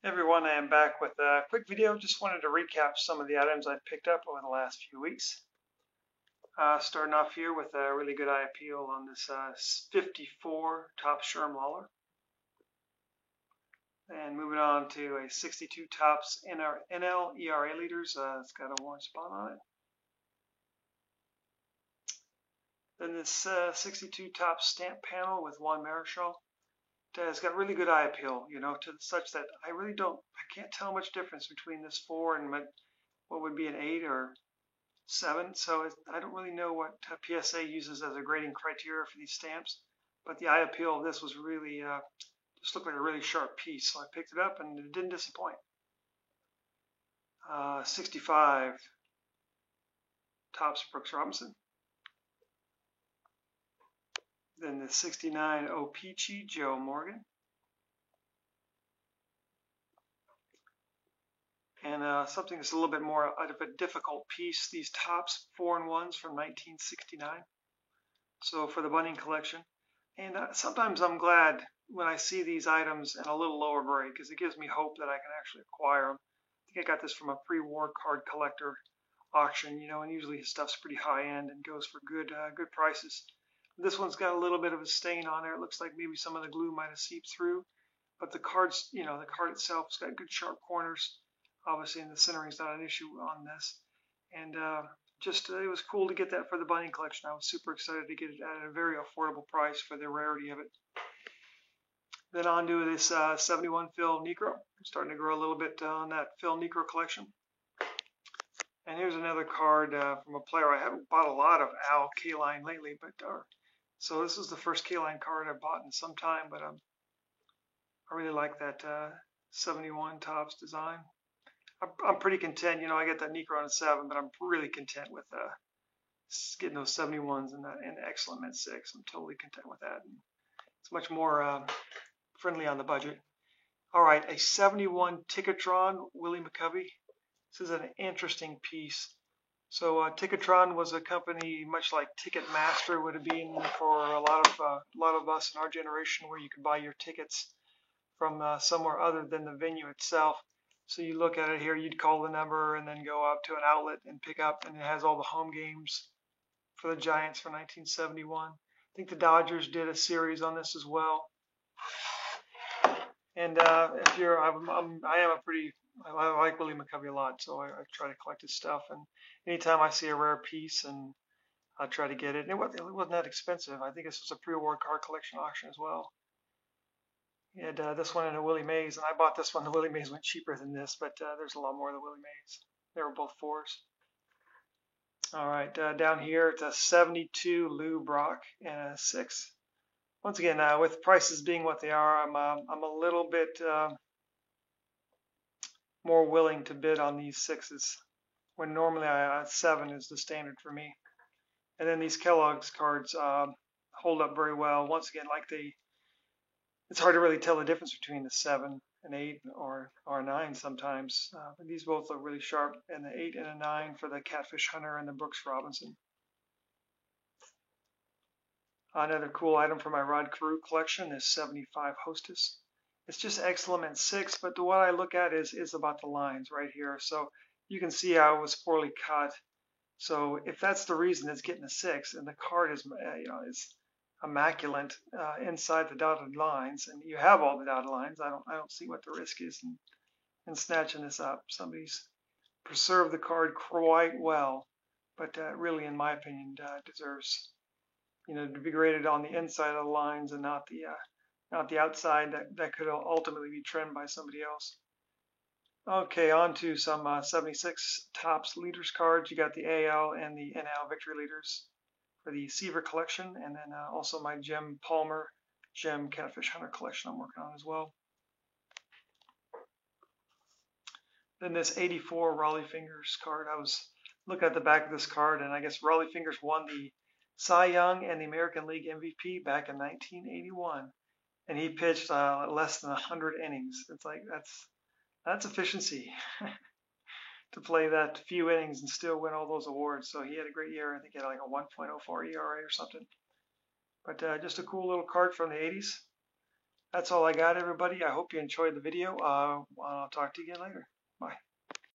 Everyone, I am back with a quick video. Just wanted to recap some of the items I've picked up over the last few weeks. Starting off here with a really good eye appeal on this 54 Topps Sherm Lawler. And moving on to a 62 Topps NL ERA leaders. It's got a orange spot on it. Then this 62 Topps stamp panel with Juan Marichal. It's got really good eye appeal, to such that I can't tell much difference between this 4 and what would be an 8 or 7. So I don't really know what PSA uses as a grading criteria for these stamps, but the eye appeal of this was really, just looked like a really sharp piece. So I picked it up and it didn't disappoint. 65 Topps Brooks Robinson. Then the 69 O-Pee-Chee Joe Morgan. And something that's a little bit more out of a difficult piece, these Topps 4-in-1s from 1969. So for the Bunning collection. And sometimes I'm glad when I see these items in a little lower grade because it gives me hope that I can actually acquire them. I think I got this from a pre-war card collector auction, and usually his stuff's pretty high end and goes for good prices. This one's got a little bit of a stain on there. It looks like maybe some of the glue might have seeped through, but the cards, the card itself has got good sharp corners. Obviously, and the centering's not an issue on this. And it was cool to get that for the Bunning collection. I was super excited to get it at a very affordable price for the rarity of it. Then on to this 71 Phil Niekro. I'm starting to grow a little bit on that Phil Niekro collection. And here's another card from a player. I haven't bought a lot of Al Kaline lately, but so this is the first Kaline card I bought in some time, but I really like that 71 Topps design. I'm pretty content, I get that Niekro on a 7, but I'm really content with getting those 71s and excellent mint 6. I'm totally content with that. And it's much more friendly on the budget. All right, a 71 Ticketron Willie McCovey. This is an interesting piece. So Ticketron was a company much like Ticketmaster would have been for a lot of us in our generation, where you could buy your tickets from somewhere other than the venue itself. So you look at it here, you'd call the number and then go up to an outlet and pick up, and it has all the home games for the Giants for 1971. I think the Dodgers did a series on this as well. And if you're, I like Willie McCovey a lot, so I try to collect his stuff. And anytime I see a rare piece, and I try to get it. And it wasn't that expensive. I think this was a pre-war card collection auction as well. And this one in a Willie Mays, and I bought this one. The Willie Mays went cheaper than this, but there's a lot more of the Willie Mays. They were both 4s. All right, down here it's a 72 Lou Brock and a 6. Once again, with prices being what they are, I'm a little bit more willing to bid on these 6s when normally a 7 is the standard for me. And then these Kellogg's cards hold up very well. Once again, it's hard to really tell the difference between the 7 and 8 or 9 sometimes. But these both look really sharp, and the 8 and a 9 for the Catfish Hunter and the Brooks Robinson. Another cool item from my Rod Carew collection is 75 Hostess. It's just excellent mint 6, but what I look at is about the lines right here. So you can see how it was poorly cut. So if that's the reason it's getting a 6, and the card is immaculate inside the dotted lines, and you have all the dotted lines, I don't see what the risk is in snatching this up. Somebody's preserved the card quite well, but really, in my opinion, deserves to be graded on the inside of the lines and not the outside that could ultimately be trimmed by somebody else. Okay, on to some 76 Topps leaders cards. You got the AL and the NL victory leaders for the Seaver collection, and then also my Jim Palmer Gem Catfish Hunter collection I'm working on as well. Then this 84 Raleigh Fingers card. I was looking at the back of this card, and I guess Raleigh Fingers won the Cy Young and the American League MVP back in 1981, and he pitched less than 100 innings. It's like that's efficiency to play that few innings and still win all those awards. So he had a great year. I think he had like a 1.04 ERA or something. But just a cool little card from the 80s. That's all I got, everybody. I hope you enjoyed the video. I'll talk to you again later. Bye.